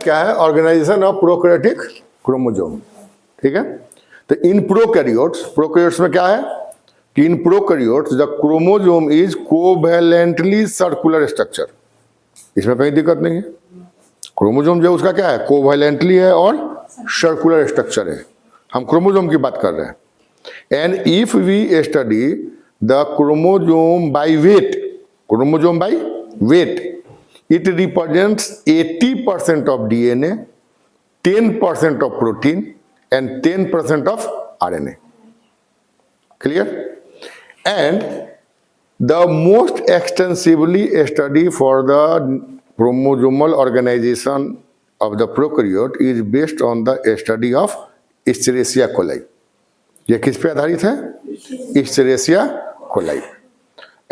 क्या है? Organisation of prokaryotic chromosome. ठीक है, तो इन प्रोकैरियोट्स में क्या है कि in prokaryotes the chromosome is covalently circular structure. इसमें कहीं दिक्कत नहीं है। क्रोमोसोम जो उसका क्या है? कोवैलेंटली है और सर्कुलर स्ट्रक्चर है। हम क्रोमोसोम की बात कर रहे हैं। And if we study the chromosome by weight, it represents 80% of DNA, 10% of protein and 10% of RNA. Clear? And the most extensively study for the chromosomal organization of the prokaryote is based on the study of Escherichia coli. ये किस पे आधारित है? Escherichia coli.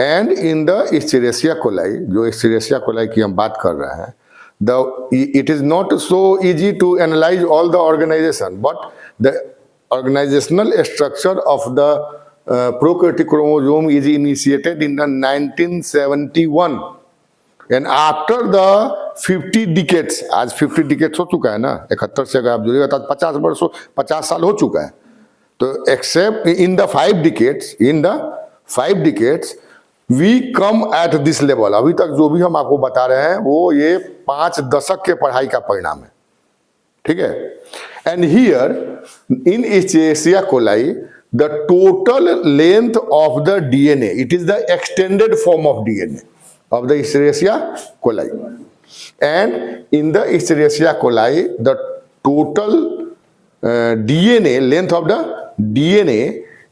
And in the Escherichia coli, जो Escherichia coli की हम बात कर रहे हैं, it is not so easy to analyze all the organization, but the organizational structure of the prokaryotic chromosome is initiated in the 1971, and after the 50 decades, आज 50 decades हो चुका है ना, 71 से अगर आप जोड़िएगा तो 50 साल हो चुका है। तो except in the 5 decades we come at this level, अभी तक जो भी हम आपको बता रहे हैं वो ये 5 दशक के पढ़ाई का परिणाम है। ठीक है, and here in Escherichia coli the total length of the DNA, it is the extended form of DNA of the Escherichia coli, and in the Escherichia coli the total DNA length of the DNA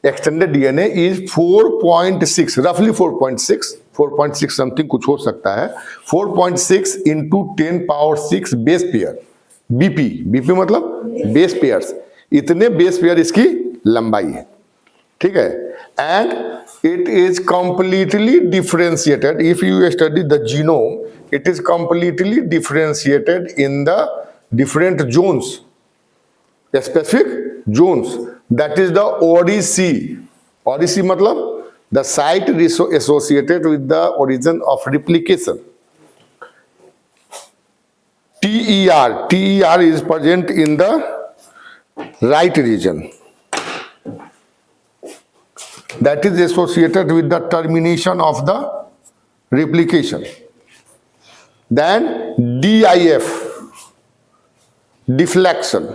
extended DNA is 4.6, roughly 4.6 something कुछ हो सकता है, 4.6 into 10 power 6 base pair, BP मतलब base pairs, इतने base pair इसकी लंबाई है। ठीक है, and it is completely differentiated, if you study the genome, it is completely differentiated in the different zones, specific zones, that is the ODC मतलब the site associated with the origin of replication. TER is present in the right region, that is associated with the termination of the replication. Then DIF, deflection.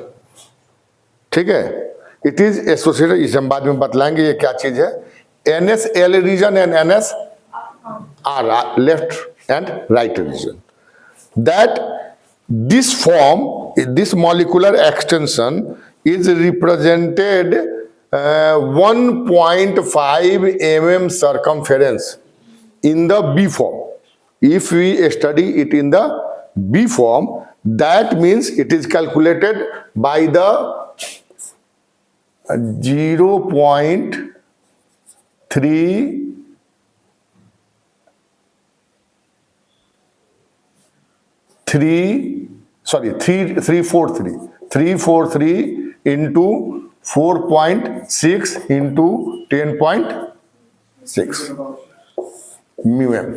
ठीक है, it is associated, इसे हम बाद में बतलाएंगे ये क्या चीज है। NSL region and NSR, left and right region, that this form, this molecular extension is represented 1.5 mm circumference in the B form. If we study it in the B form, that means it is calculated by the 343 into 4.6 into 10.6 μm।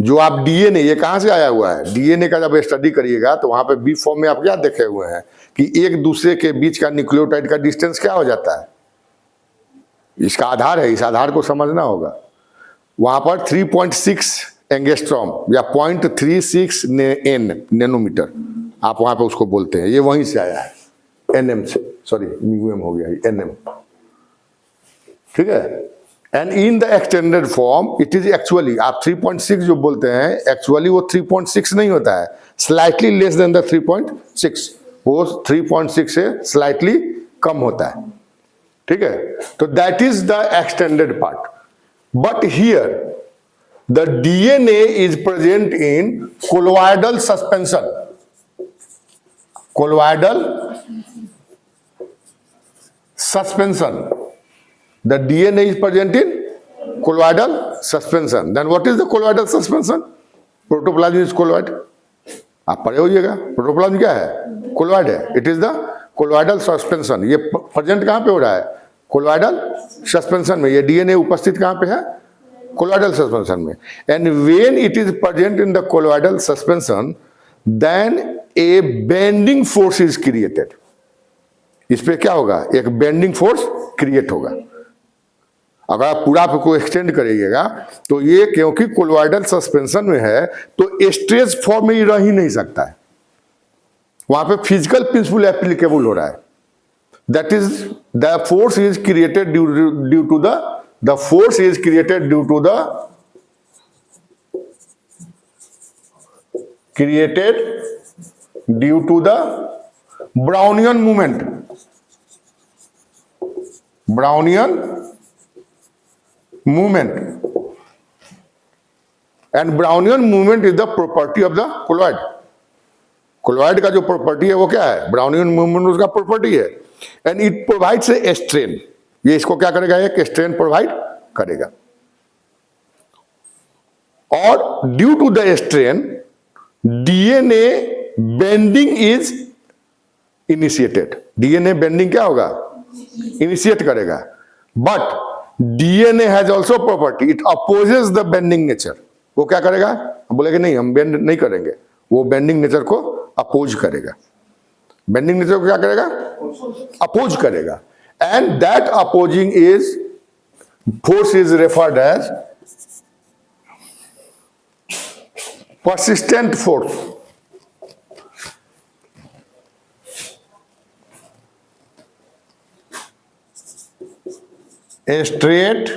जो आप DNA, ये कहां से आया हुआ है? DNA का जब स्टडी करिएगा तो वहां पे बी फॉर्म में आप क्या देखे हुए हैं कि एक दूसरे के बीच का न्यूक्लियोटाइड का डिस्टेंस क्या हो जाता है, इसका आधार है, इस आधार को समझना होगा। वहां पर 3.6 एंगस्ट्रॉम या 0.36 नैनोमीटर, आप वहां पे उसको बोलते हैं, ये वहीं से आया है, NM से, सॉरी म्यूएम हो गया, NM। ठीक है, and in the extended form it is actually, आप 3.6 जो बोलते हैं, एक्चुअली वो 3.6 नहीं होता है, स्लाइटली लेस देन द 3.6, वो 3.6 से स्लाइटली कम होता है। ठीक है, तो that is the extended part. But here the DNA is present in colloidal suspension, the DNA is present in colloidal suspension. Then what is the colloidal suspension? Protoplasm is colloid, आप पढ़े होइएगा, protoplasm क्या है? Colloid है, it is the colloidal suspension. ये present कहाँ पे हो रहा है? कोलोइडल सस्पेंशन में। ये DNA उपस्थित कहाँ पे है? कोलॉइडल सस्पेंशन में। And when it is present in the colloidal suspension then a bending force is created. इस पे क्या होगा, एक बेंडिंग फोर्स क्रिएट होगा। अगर आप पूरा को एक्सटेंड करिएगा तो ये क्योंकि कोलॉइडल सस्पेंशन में है तो स्ट्रेच फॉर्म में रह ही नहीं सकता है, वहां पे फिजिकल प्रिंसिपल एप्लीकेबल हो रहा है। That is the force is created due to the force is created due to the Brownian movement. Brownian movement. And Brownian movement is the property of the colloid. Colloid का जो property है वो क्या है, Brownian movement उसका property है। And it provides a strain, ये इसको क्या करेगा, एक स्ट्रेन प्रोवाइड करेगा। और due to the strain DNA bending is initiated. DNA bending क्या होगा, इनिशिएट करेगा। But DNA has also property, it opposes the bending nature. वो क्या करेगा, बोलेगा नहीं हम बेंड नहीं करेंगे, वो बेंडिंग नेचर को अपोज करेगा। बेंडिंग नेचर को क्या करेगा, अपोज करेगा। And that opposing is force is referred as persistent force. A straight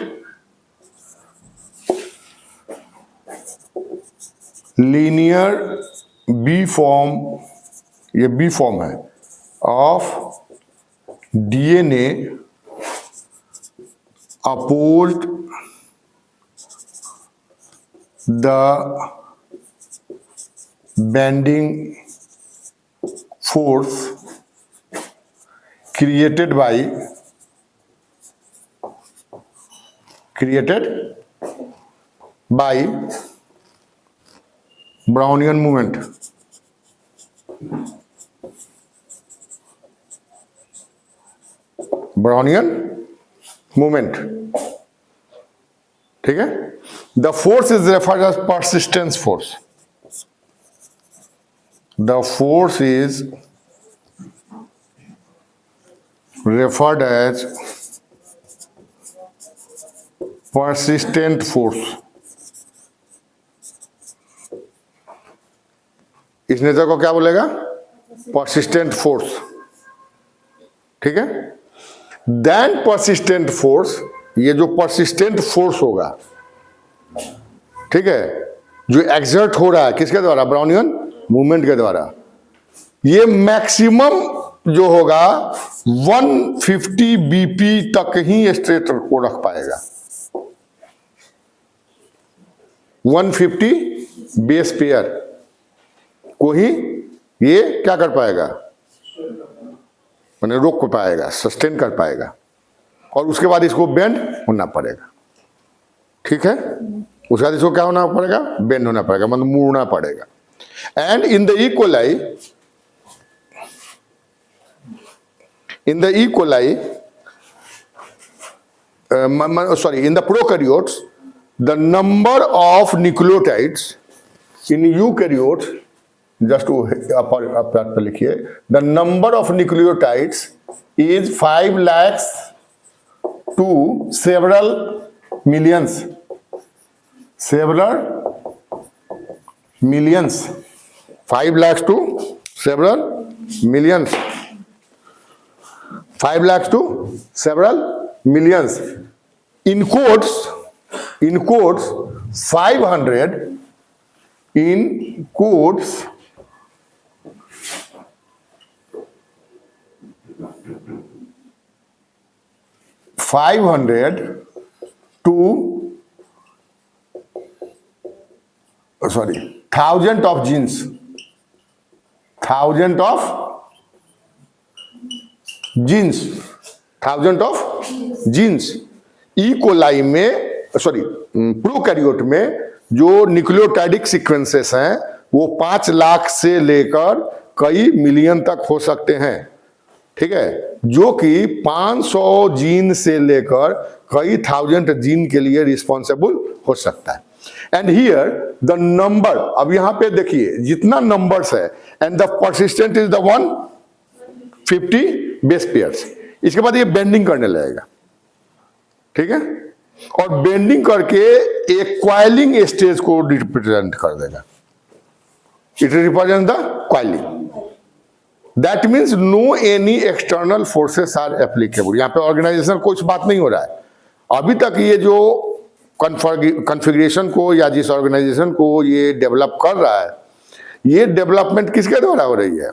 linear B form, ये B form है, of DNA opposed the bending force created by Brownian movement. Brownian movement, ठीक है। The force is referred as persistence force. The force is referred as persistent force. इस nature को क्या बोलेगा, persistent force, ठीक है। Then persistent force, ये जो persistent force होगा, ठीक है, जो एक्सर्ट हो रहा है किसके द्वारा, ब्राउनियन मूवमेंट के द्वारा, ये मैक्सिमम जो होगा 150 बीपी तक ही स्ट्रेट को रख पाएगा। 150 बेस पेयर को ही ये क्या कर पाएगा, मैंने रोक पाएगा, सस्टेन कर पाएगा, और उसके बाद इसको बेंड होना पड़ेगा, ठीक है। उसके बाद इसको क्या होना पड़ेगा, बेंड होना पड़ेगा, मतलब मुड़ना पड़ेगा। And in the E. coli, in the prokaryotes, the number of nucleotides in eukaryotes, just to आप लिखिए, the number of nucleotides is 5 lakhs to several millions. 5 lakhs to several millions. 5 lakhs to several millions. In quotes 500, in quotes 500 to 1000 of genes. 1000 of genes. E coli में prokaryote में जो न्यूक्लियोटाइडिक sequences हैं वो 5 लाख से लेकर कई मिलियन तक हो सकते हैं। ठीक है, जो कि 500 जीन से लेकर कई थाउजेंड जीन के लिए रिस्पॉन्सिबल हो सकता है। एंड हियर द नंबर, अब यहां पे देखिए जितना नंबर्स है, and the persistent is the 150 base pairs. इसके बाद ये बेंडिंग करने लगेगा, ठीक है, और बेंडिंग करके एक क्वाइलिंग स्टेज को रिप्रेजेंट कर देगा। It represent the coiling. That means no any external forces are applicable. यहाँ पे ऑर्गेनाइजेशन कुछ बात नहीं हो रहा है अभी तक। ये जो कॉन्फ़िगरेशन को या जिस ऑर्गेनाइजेशन को ये डेवलप कर रहा है, ये डेवलपमेंट किसके द्वारा हो रही है?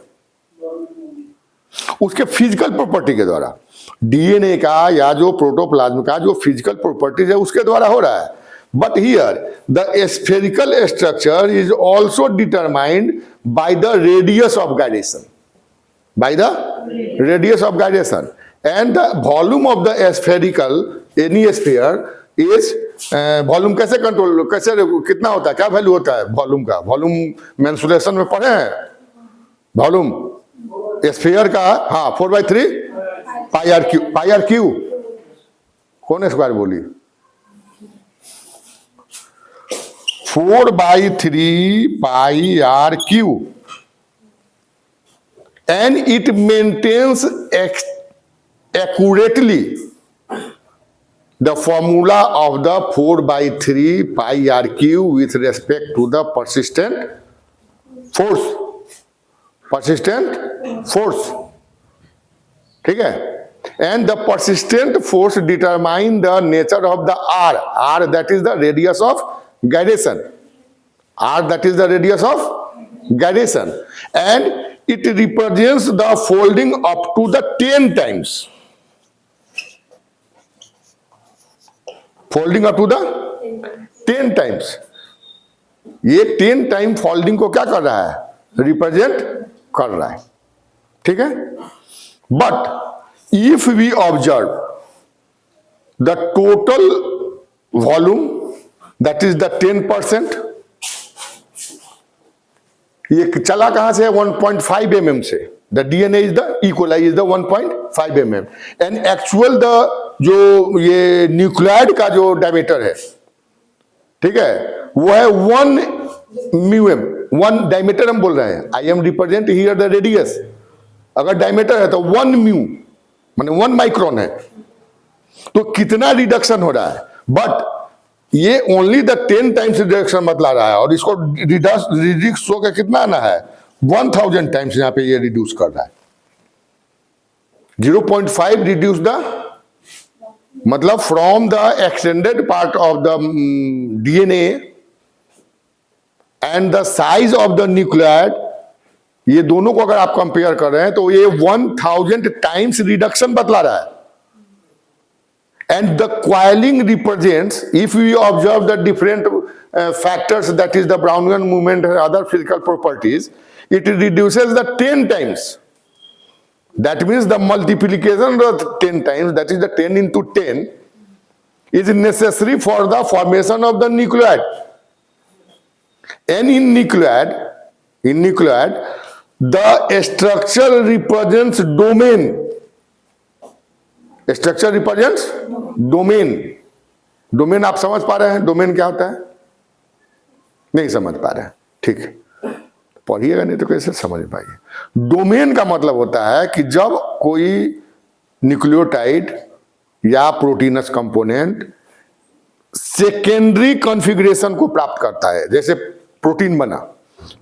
उसके फिजिकल प्रॉपर्टी के द्वारा। डीएनए का या जो प्रोटोप्लाज्म का जो फिजिकल प्रॉपर्टीज है उसके द्वारा हो रहा है। But here the spherical structure is also determined by the radius of gyration, by the radius of gyration, and the volume of the spherical any sphere is volume कैसे control, कैसे कितना होता है, क्या वैल्यू होता है वॉल्यूम का? Volume mensuration में पढ़े हैं वॉल्यूम स्फीयर का? हाँ, 4/3 पाई आर क्यू। कौन स्क्वायर बोली? 4/3 pi r cube. And it maintains accurately the formula of the 4/3 pi r cube with respect to the persistent force. ठीक है, and the persistent force determine the nature of the r that is the radius of gyration, and it represents the folding up to the 10 times. Folding up to the 10 times. ये 10 time folding को क्या कर रहा है? Represent कर रहा है, ठीक है। But if we observe the total volume that is the 10%, ये चला कहां से? 1.5 mm से। The DNA is the equally is the 1.5 mm, and actual the जो ये न्यूक्लियाइड का जो डायमीटर है, ठीक है, वो है 1 म्यूएम। 1 डायमीटर हम बोल रहे हैं, I am represent here the radius. अगर डायमीटर है तो 1 म्यू माने 1 माइक्रोन है। तो कितना रिडक्शन हो रहा है? बट ये ओनली द 10 टाइम्स रिडक्शन बतला रहा है, और इसको रिड्यूस हो के कितना आना है? 1000 टाइम्स यहां पे ये रिड्यूस कर रहा है। 0.5 रिड्यूस द, मतलब from the extended part of the DNA and the size of the nuclide, ये दोनों को अगर आप कंपेयर कर रहे हैं तो ये 1000 टाइम्स रिडक्शन बतला रहा है। And the coiling represents, if we observe the different factors, that is the Brownian movement and other physical properties, it reduces the 10 times. That means the multiplication of 10 times, that is the 10 into 10, is necessary for the formation of the nucleide. And in nucleide, the structure represents domain. Structure represents domain. Domain आप समझ पा रहे हैं? Domain क्या होता है? नहीं समझ पा रहे हैं, ठीक है, पढ़िएगा नहीं तो कैसे समझ पाइए। डोमेन का मतलब होता है कि जब कोई न्यूक्लियोटाइड या प्रोटीनस कंपोनेंट सेकेंडरी कॉन्फ़िगरेशन को प्राप्त करता है, जैसे प्रोटीन बना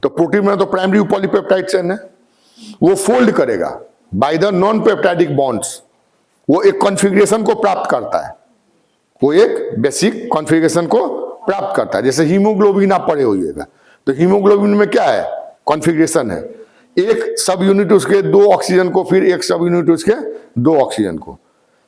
तो प्रोटीन में तो प्राइमरी पॉलीपेप्टाइड चेन है, वो फोल्ड करेगा बाय द नॉन पेप्टाइडिक बॉन्ड्स, वो एक कॉन्फ़िगरेशन को प्राप्त करता है, वो एक बेसिक कॉन्फ़िगरेशन को प्राप्त करता है। जैसे हीमोग्लोबिन आप पढ़े होइएगा, तो हीमोग्लोबिन में क्या है? कॉन्फ़िगरेशन है, एक सब यूनिट उसके 2 ऑक्सीजन को, फिर एक सब यूनिट उसके 2 ऑक्सीजन को।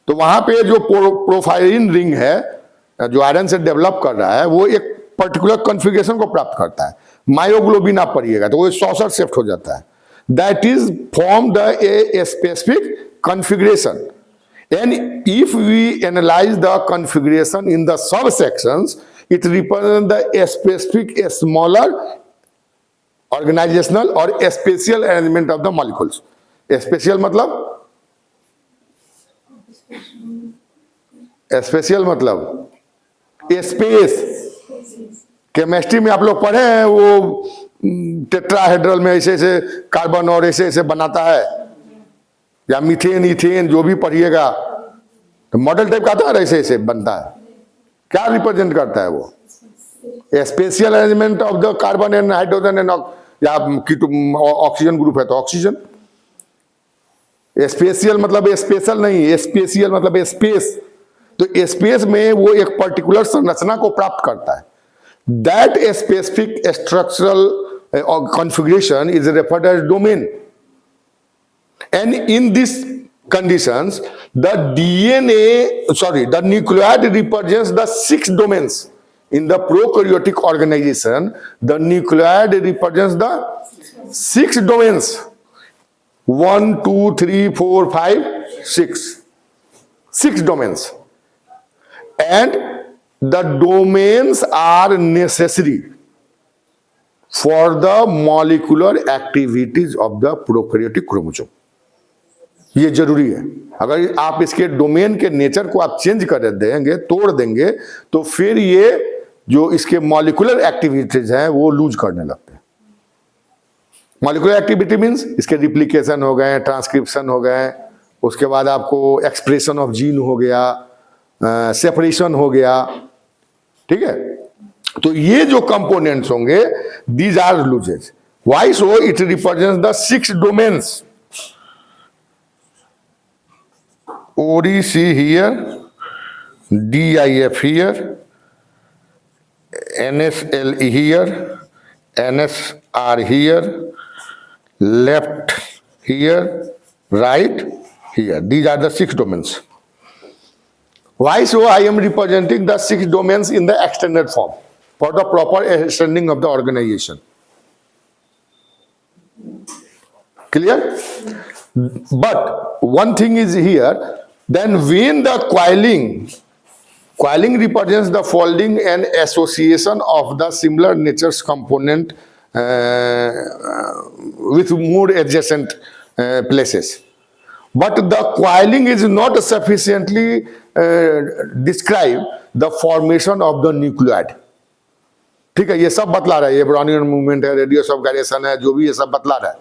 तो वहां पे जो प्रोफाइलिन रिंग है जो आयरन से डेवलप कर रहा है, वो एक पर्टिकुलर कॉन्फ़िगरेशन को प्राप्त करता है। मायोग्लोबिन आप पढ़िएगा तो वो सॉसर शिफ्ट हो जाता है, that is form the a specific configuration. And if we analyze the configuration in the subsections, it represents the specific smaller organizational or spatial arrangement of the molecules. Spatial मतलब special मतलब space. Chemistry में आप लोग पढ़े हैं, वो tetrahedral में ऐसे ऐसे कार्बन और ऐसे ऐसे बनाता है, या मीथेन इथेन जो भी पढ़िएगा, तो मॉडल टाइप का आता है, ऐसे ऐसे बनता है। क्या रिप्रेजेंट करता है वो? Special arrangement of the carbon and hydrogen and, या ऑक्सीजन ग्रुप है तो ऑक्सीजन। स्पेशल मतलब स्पेशल नहीं, स्पेशल मतलब स्पेस। तो स्पेस में वो एक पर्टिकुलर संरचना को प्राप्त करता है। That specific structural configuration is referred as domain, and in these conditions the nucleus represents the 6 domains. In the prokaryotic organization, the nucleus represents the 6 domains: 1 2 3 4 5 6 domains, and the domains are necessary for the molecular activities of the prokaryotic chromosome. ये जरूरी है। अगर आप इसके domain के nature को आप change कर देंगे, तोड़ देंगे, तो फिर ये जो इसके मॉलिकुलर एक्टिविटीज हैं वो लूज करने लगते हैं। मॉलिकुलर एक्टिविटी मीन्स इसके रिप्लिकेशन हो गए, ट्रांसक्रिप्शन हो गए, उसके बाद आपको एक्सप्रेशन ऑफ जीन हो गया, सेपरेशन हो गया, ठीक है। तो ये जो कंपोनेंट्स होंगे, these are loses. Why so? It represents the 6 domains. ODC here, DIF here, NSLE here, NSR here, left here, right here. These are the 6 domains. Why so? I am representing the 6 domains in the extended form for the proper understanding of the organization. Clear? But one thing is here, then when the coiling represents the folding and association of the similar nature's component with more adjacent places. But the coiling is not sufficiently describe the formation of the nucleus. ठीक है, ये सब बतला रहा है, ये Brownian movement है, radius of gyration है, जो भी ये सब बतला रहा है।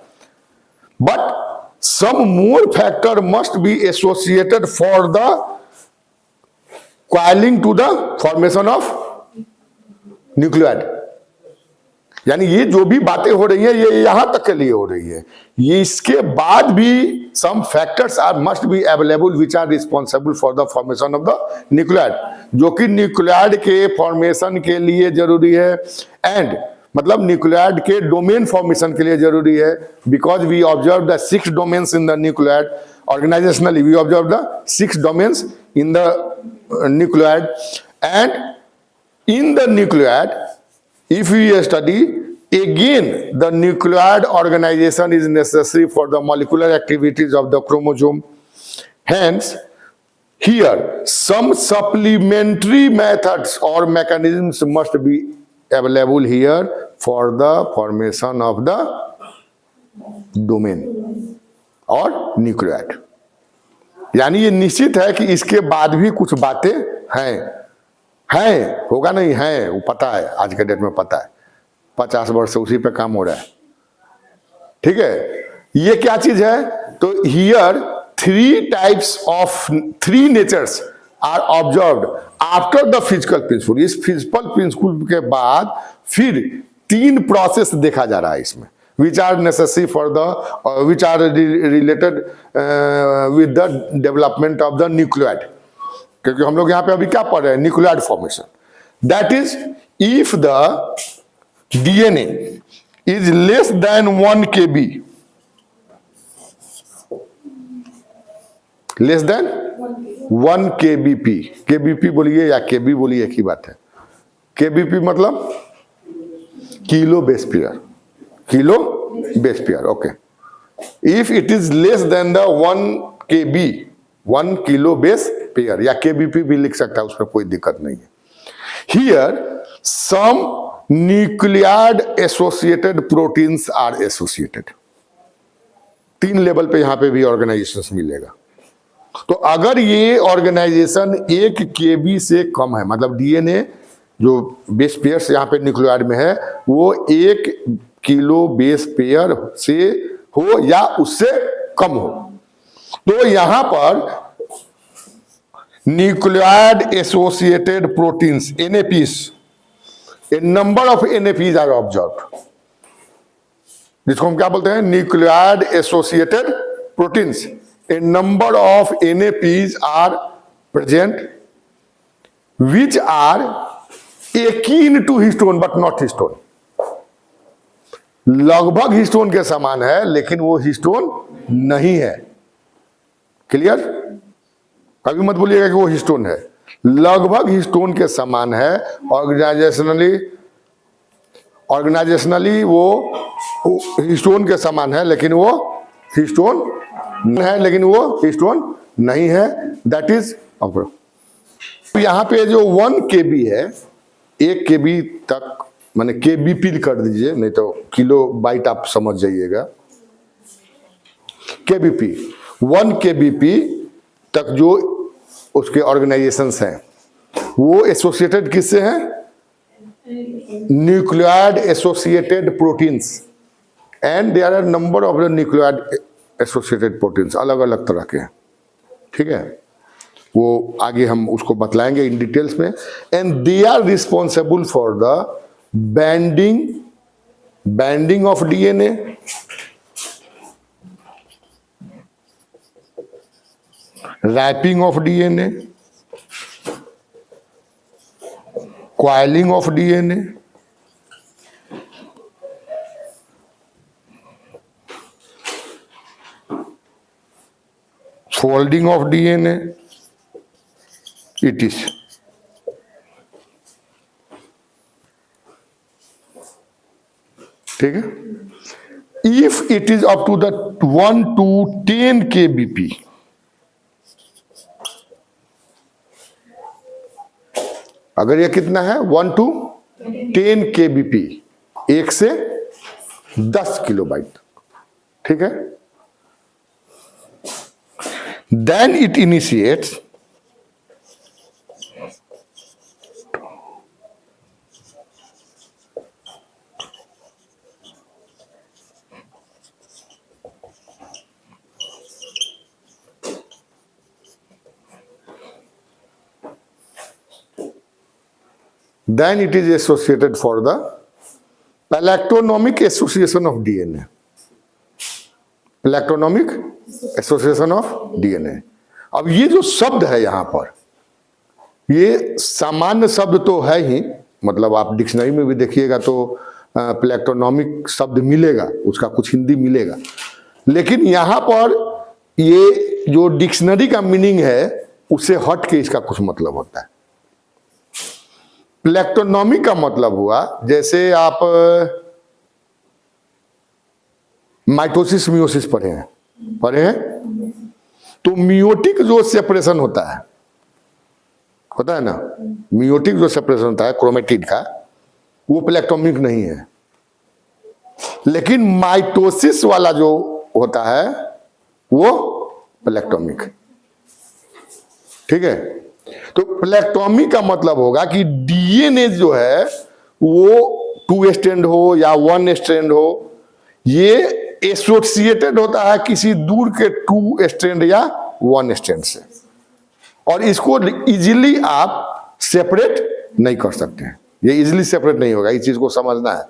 But some more factor must be associated for the coiling to the formation of nucleoid. यानी ये जो भी बातें हो रही है, ये यहां तक के लिए हो रही है। ये इसके बाद भी some factors are must be available which are responsible for the formation of the nucleus, जो कि न्यूक्लियोइड के फॉर्मेशन के लिए जरूरी है, एंड मतलब न्यूक्लियोइड के डोमेन फॉर्मेशन के लिए जरूरी है। Because we observe the 6 domains in the nucleoid organisationally, we observe the 6 domains in the nucleoid, and in the nucleoid if we study again, the nucleoid organization is necessary for the molecular activities of the chromosome. Hence, here some supplementary methods or mechanisms must be available here for the formation of the domain or nucleoid. यानी ये निश्चित है कि इसके बाद भी कुछ बातें हैं, होगा नहीं है, वो पता है, आज के डेट में पता है, 50 वर्ष से उसी पे काम हो रहा है, ठीक है। ये क्या चीज है? तो here 3 natures are observed after the physical principle. इस फिजिकल प्रिंसिपल के बाद फिर 3 प्रोसेस देखा जा रहा है इसमें, which are necessary for the which are related with the development of the nucleoid. क्योंकि हम लोग यहां पे अभी क्या पढ़ रहे हैं? Nucleoid formation. That is if the DNA is less then 1 kb, less than 1 kbp, kbp बोलिए या kb बोलिए, एक ही बात है। kbp मतलब kilo base pair, kilo base pair, okay. If it is less than the 1 kb, 1 kilo base pair, या KBP भी लिख सकता है, उसमें कोई दिक्कत नहीं है। Here some nucleoid associated proteins are associated. 3 level पे यहां पे भी ऑर्गेनाइजेशंस मिलेगा। तो अगर ये ऑर्गेनाइजेशन 1 kb से कम है, मतलब डीएनए जो बेस पेयर यहाँ पे न्यूक्लियोटाइड में है वो 1 किलो बेस पेयर से हो या उससे कम हो, तो यहां पर nucleotide associated proteins NAPs, a number of NAPs are observed, जिसको हम क्या बोलते हैं, nucleotide associated proteins. A number of NAPs are present which are akin to histone but not histone, लगभग हिस्टोन के समान है लेकिन वो हिस्टोन नहीं है। क्लियर? कभी मत बोलिएगा कि वो हिस्टोन है, लगभग हिस्टोन के समान है। ऑर्गेनाइजेशनली वो हिस्टोन के समान है लेकिन वो हिस्टोन है, लेकिन वो हिस्टोन नहीं है। दैट इज यहाँ पे जो 1 kb है, 1 kb तक, माने KBP कर दीजिए, नहीं तो किलो बाइट आप समझ जाइएगा। KBP 1 KBP तक जो उसके ऑर्गेनाइजेशंस हैं वो एसोसिएटेड किससे हैं, nucleotide associated proteins, and there are number of the nucleotide associated proteins, अलग अलग तरह के हैं। ठीक है, वो आगे हम उसको बतलाएंगे इन डिटेल्स में। And they are responsible for the bending of DNA, wrapping of DNA, coiling of DNA, folding of DNA, it is। ठीक है, if it is up to the 1 to 10 kbp, अगर ये कितना है 1 to 10 kbp, 1 से 10 kilobyte, ठीक है, then it initiates then it is associated for the galactonomic association of DNA, galactonomic association of DNA. अब ये जो शब्द है यहां पर, ये सामान्य शब्द तो है ही, मतलब आप डिक्शनरी में भी देखिएगा तो प्लेक्टोनॉमिक शब्द मिलेगा, उसका कुछ हिंदी मिलेगा, लेकिन यहां पर ये जो डिक्शनरी का मीनिंग है उससे हट के इसका कुछ मतलब होता है। प्लेक्टोनॉमिक का मतलब हुआ, जैसे आप माइटोसिस मियोसिस पढ़े हैं, तो मियोटिक जो सेपरेशन होता है ना, मियोटिक जो सेपरेशन होता है क्रोमेटिड का, वो प्लेक्टोमिक नहीं है, लेकिन माइटोसिस वाला जो होता है वो प्लेक्टोमिक। ठीक है, तो प्लेक्टोमिक का मतलब होगा कि डीएनए जो है वो 2 स्ट्रैंड हो या 1 स्ट्रैंड हो, ये एसोसिएटेड होता है किसी दूर के 2 स्ट्रैंड या 1 स्ट्रैंड से, और इसको इजीली आप सेपरेट नहीं कर सकते हैं, ये इजीली सेपरेट नहीं होगा, इस चीज को समझना है,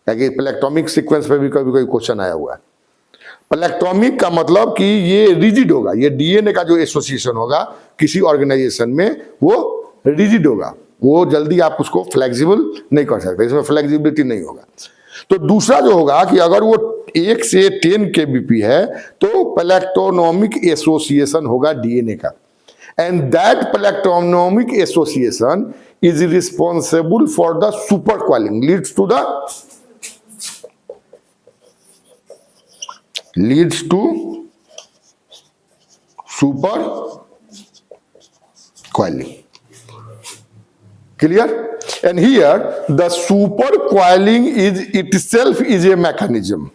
क्योंकि प्लेक्टोमिक सीक्वेंस पे भी कभी कोई क्वेश्चन आया हुआ है। प्लेक्टोमिक का मतलब कि ये रिजिड होगा, ये डीएनए का जो एसोसिएशन होगा किसी ऑर्गेनाइजेशन में वो रिजिड होगा, वो जल्दी आप उसको फ्लेक्सिबल नहीं कर सकते, इसमें फ्लेक्सिबिलिटी नहीं होगा। तो दूसरा जो होगा कि अगर वो 1 से 10 kbp है तो प्लेक्टोनॉमिक एसोसिएशन होगा डीएनए का, and that plectonemic association is responsible for the super coiling, leads to super coiling. Clear? And here the super coiling is itself is a mechanism.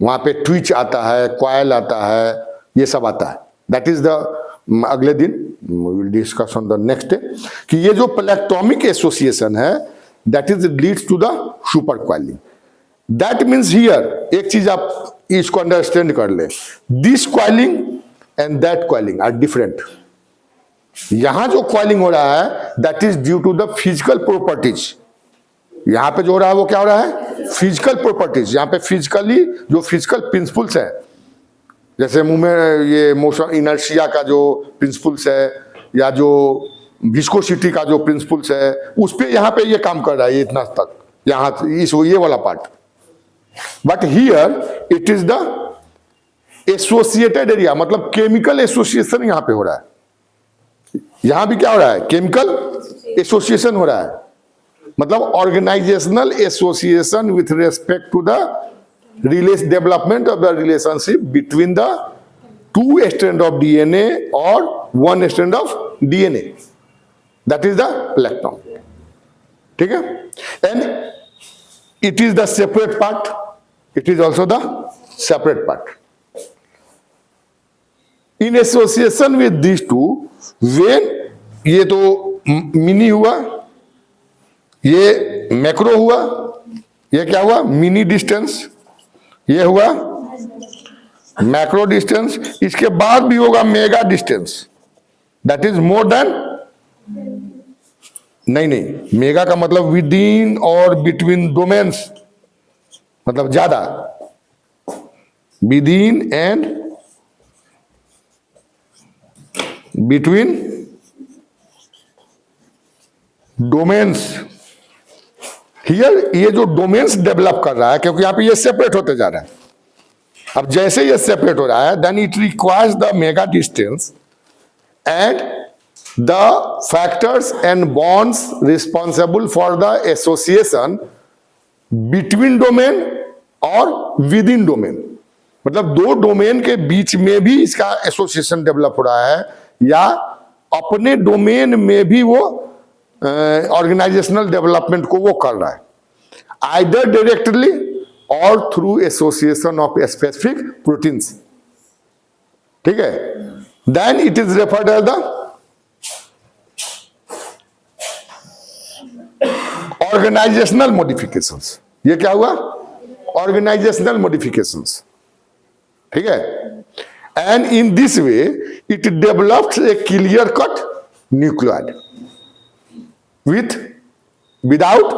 वहां पे ट्विच आता है, कॉयल आता है, ये सब आता है। दैट इज द अगले दिन will discuss on the next day कि ये जो प्लेक्टोमिक एसोसिएशन है that is leads to the super coiling. That means here एक चीज आप इसको अंडरस्टैंड कर ले, this coiling and that coiling are different. यहां जो क्वाइलिंग हो रहा है that is due to the physical properties. यहां पे जो हो रहा है वो क्या हो रहा है, फिजिकल प्रॉपर्टीज। यहां पे फिजिकली जो फिजिकल प्रिंसिपल्स है, जैसे मुंह में ये मोशन इनर्शिया का जो प्रिंसिपल्स है या जो विस्कोसिटी का जो प्रिंसिपल्स है, उस पे यहां पे ये काम कर रहा है, ये इतना तक यहां इस ये वाला part. But here it is the associated area, मतलब केमिकल एसोसिएशन यहां पे हो रहा है। यहां भी क्या हो रहा है, केमिकल एसोसिएशन हो रहा है, मतलब organisational association with respect to the development of the relationship between the two strand of DNA और one strand of DNA, that is the plectoneme. ठीक है, and it is the separate part, it is also the separate part in association with this two. When ये तो mini हुआ, ये macro हुआ, ये क्या हुआ मिनी डिस्टेंस, ये हुआ मैक्रो डिस्टेंस, इसके बाद भी होगा mega distance, that is more than, नहीं मेगा का मतलब विद इन और बिटवीन डोमेन्स, मतलब ज्यादा, with in and between domains. Here ये जो डोमेन्स डेवलप कर रहा है, क्योंकि यहां पे ये सेपरेट होते जा रहा है। अब जैसे ये सेपरेट हो रहा है, then it requires the mega distance and the factors and bonds responsible for the association between domain और विद इन डोमेन। मतलब दो डोमेन के बीच में भी इसका एसोसिएशन डेवलप हो रहा है, या अपने डोमेन में भी वो ऑर्गेनाइजेशनल डेवलपमेंट को वो कर रहा है, आइदर डायरेक्टली और through association of specific proteins. ठीक है, then it is referred as the organisational modifications. ये क्या हुआ, ऑर्गेनाइजेशनल मॉडिफिकेशंस। ठीक है, and in this way it develops a clear cut nucleoid without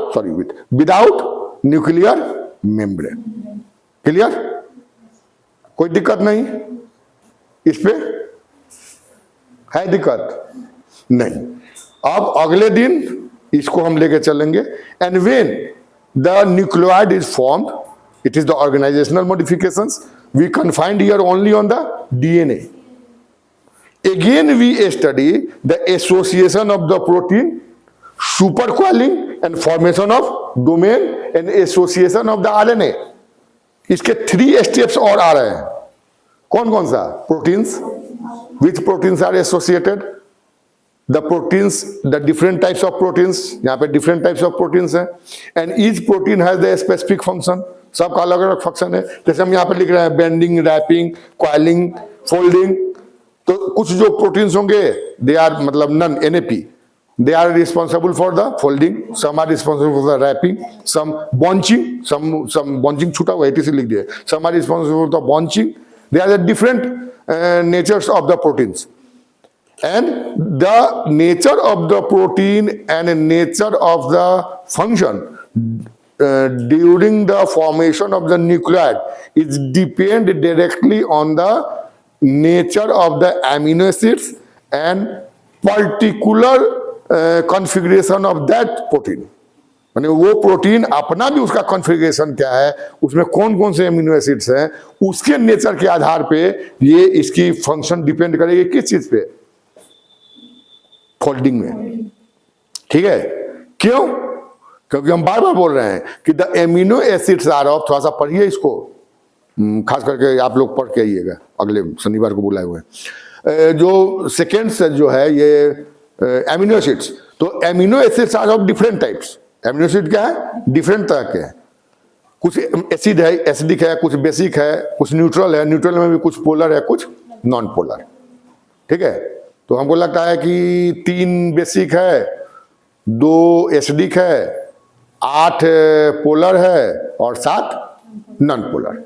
nuclear membrane. Clear, कोई दिक्कत नहीं इस पे, है दिक्कत नहीं। अब अगले दिन इसको हम लेके चलेंगे, and when the nucleoid is formed, it is the organisational modifications, we confined here only on the DNA. Again we study the association of the protein, supercoiling and formation of domain and association of the RNA. इसके 3 steps और आ रहे हैं। कौन कौन सा, proteins, which proteins are associated, the proteins, the different types of proteins, यहाँ पे different types of proteins हैं, and each protein has the specific function, सबका अलग अलग फंक्शन है। जैसे हम यहाँ पे लिख रहे हैं बेंडिंग, रैपिंग, क्वाइलिंग, फोल्डिंग, तो कुछ जो प्रोटीन्स होंगे दे आर मतलब non NAP, they are responsible for the folding, some are responsible for the wrapping, some bunching, some bunching छूटा हुआ एटीसी लिख दिए, some are responsible for the bunching, they are the different natures of the proteins, and the nature of the protein and nature of the function during the formation of the nucleotide is depend directly on the nature of the amino acids and particular configuration of that protein। माने वो protein अपना भी उसका configuration क्या है, उसमें कौन कौन से एमिनो एसिड्स हैं, उसके नेचर के आधार पे ये इसकी फंक्शन डिपेंड करेगी किस चीज पे, फोल्डिंग में। ठीक है, क्यों, क्योंकि हम बार बार बोल रहे हैं कि the amino acids are of, थोड़ा सा पढ़िए इसको, खास करके आप लोग पढ़ के आइएगा, अगले शनिवार को बुलाए हुए हैं। जो सेकेंड से जो है ये एमिनो एसिड्स, तो amino acids are of different types. Amino acid क्या है, डिफरेंट तरह के हैं, कुछ एसिड है, एसिडिक है, कुछ बेसिक है, कुछ न्यूट्रल है, न्यूट्रल में भी कुछ पोलर है, कुछ नॉन पोलर। ठीक है, तो हमको लगता है कि 3 बेसिक है, 2 एसिडिक है, 8 पोलर है और 7 नॉन पोलर।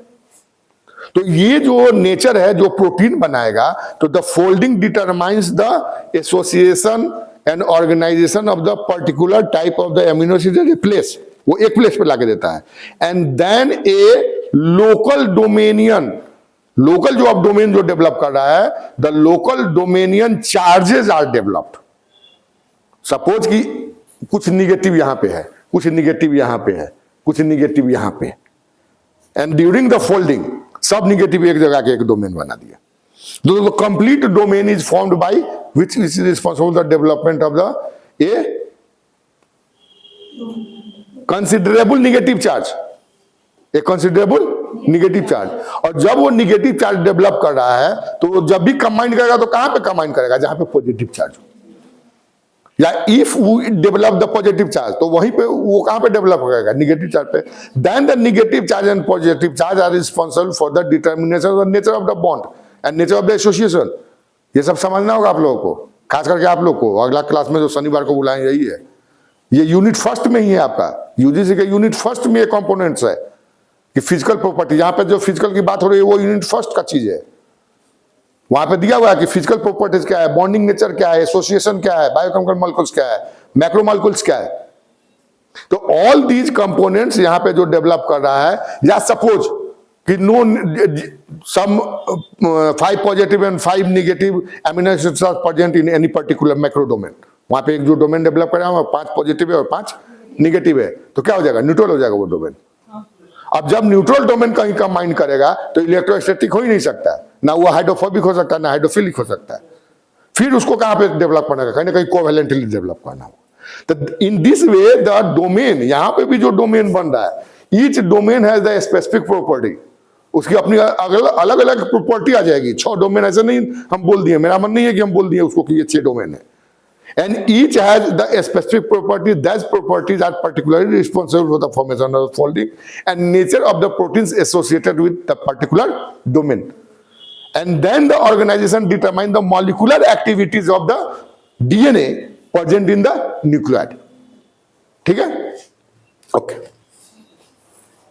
तो ये जो नेचर है जो प्रोटीन बनाएगा, तो the folding determines the association and organisation of the particular type of the amino acid place, वो एक प्लेस पे लाके देता है। And then a local dominion, local जो अब डोमेन जो डेवलप कर रहा है, the local dominion charges are developed. Suppose कि कुछ निगेटिव यहां पे है, कुछ निगेटिव यहां पे है, कुछ निगेटिव यहां पे, एंड ड्यूरिंग द फोल्डिंग सब निगेटिव एक जगह के एक डोमेन बना दिया। The complete domain is formed by which is responsible for the development of the a considerable negative charge, a considerable negative charge। और जब वो नेगेटिव चार्ज डेवलप कर रहा है, तो जब भी कंबाइन करेगा तो कहां पे कंबाइन करेगा, जहां पे पॉजिटिव चार्ज हो, या if we develop the positive charge, तो वहीं पे वो कहां पे डेवलप करेगा, नेगेटिव चार्ज पे। Then the negative charge and positive charge are responsible for the determination of the nature of the bond and nature of the association. ये सब समझना होगा आप लोगों को, खास करके आप लोग को। अगला क्लास में जो शनिवार को बुलाएं यही है, ये यूनिट फर्स्ट में ही है आपका, यूजीसी के यूनिट फर्स्ट में ये कंपोनेंट्स है कि फिजिकल प्रॉपर्टी। यहां पे जो फिजिकल की बात हो रही है वो यूनिट फर्स्ट का चीज है। वहां पे दिया हुआ है कि फिजिकल प्रॉपर्टीज क्या है, बॉन्डिंग नेचर क्या है, एसोसिएशन क्या है, बायोकेमिकल मॉलिक्यूल्स क्या है, मैक्रोमॉलिक्यूल्स क्या है। तो ऑल दीज कंपोनेंट्स यहां पे जो डेवलप कर रहा है, या सपोज कि no some 5 positive and 5 negative amino acids are present in any particular macro domain. वहां पे एक जो डोमेन डेवलप कर रहा है 5 पॉजिटिव है और 5 नेगेटिव है, तो क्या हो जाएगा, न्यूट्रल हो जाएगा वो डोमेन। अब जब न्यूट्रल डोमेन कहीं कंबाइन करेगा तो इलेक्ट्रोस्टैटिक हो ही नहीं सकता, ना वो हाइड्रोफोबिक हो सकता है, ना हाइड्रोफिलिक हो सकता है। फिर उसको कहां पे डेवलप करना है, कहीं ना कहीं कोवैलेंटली डेवलप करना हो। तो इन दिस वे द डोमेन, यहां पे भी जो डोमेन बन रहा है, each domain has the specific property, उसकी अपनी अलग अलग प्रॉपर्टी आ जाएगी। 6 डोमेन ऐसे नहीं हम बोल दिए, मेरा मन नहीं है कि हम बोल दिए उसको कि ये 6 डोमेन है। And each has the specific properties. Those properties are particularly responsible for the formation of the folding and nature of the proteins associated with the particular domain. And then the organization determines the molecular activities of the DNA present in the nucleotide. ठीक है? Okay.